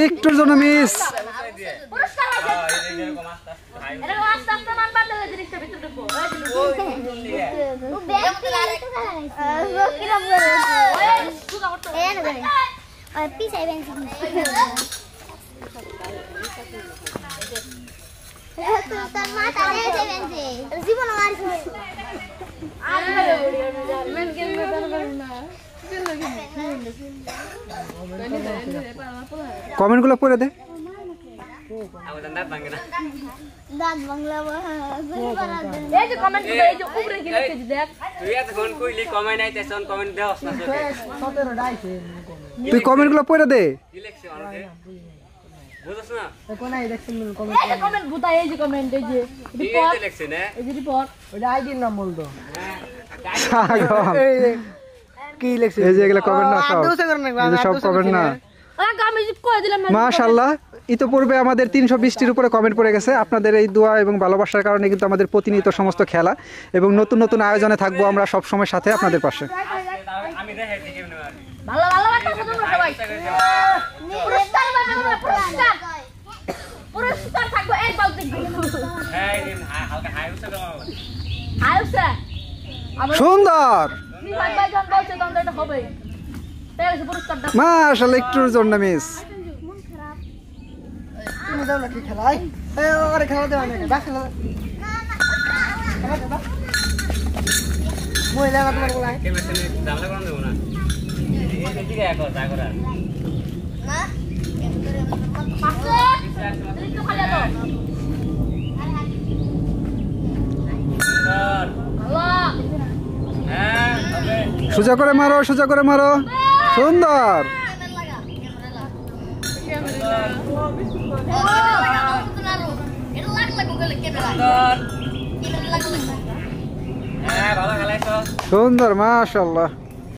একটুর জন্য miss. Comment গুলো পড়ে দে। দাঁত বাংলা এই যে কমেন্ট গুলো এই যে উপরে কি লিখেছি দেখ তুই এতক্ষণ কইলি কমেন্ট আইতেছন কমেন্ট দেওস না তোকে 17 ডাইছে তুই কমেন্ট গুলো পড়ে দে। কি লিখছ আমাকে বুঝছ না কোনায় দেখছেন কমেন্ট এই যে কমেন্ট বুতা এই যে কমেন্ট এই যে কি রিপোর্ট লিখছ না এই যে রিপোর্ট ওটা আইডির নাম বলতো এই কি লিখছে যে এগুলা কমেন্ট না সব, এই যে সব কমেন্ট না। আমি কই দিলাম মাশাআল্লাহ, ইতোপূর্বে আমাদের 320টির উপরে কমেন্ট পড়ে গেছে। আপনাদের এই দোয়া এবং ভালোবাসার কারণে কিন্তু আমাদের প্রতিনিয়ত সমস্ত খেলা এবং নতুন নতুন আয়োজনে থাকবো আমরা সব সময় সাথে আপনাদের পাশে। আমি দেখাই দিই কেমনে মারি ভালো ভালো বাটা তোমরা সবাই পুরস্কার পাবে পুরস্কার পুরস্কার থাকবে এক বালতি এই দিন হালকা হাই উঠছে তো আইছে সুন্দর, ভাই ভাই জন বলছে দন্ড এটা হবে তাহলে পুরস্কারটা মাশাআল্লাহ, একটুর জন্য মিস। তুমি দাও না কি খেলাই এই ওরে খেলা দেওয়া না বাস খেলা মই লাগা তোমার বলাই কেমনে জামলা কোন দেব না এই দেখি এক কথা করা না পাশে একটু খালি দাও স্যার আল্লাহ হ্যাঁ হবে সোজা করে মারো, সোজা করে মারো, সুন্দর। স্যার হ্যাঁ ভালো খেলাইছো সুন্দর, মাশাআল্লাহ।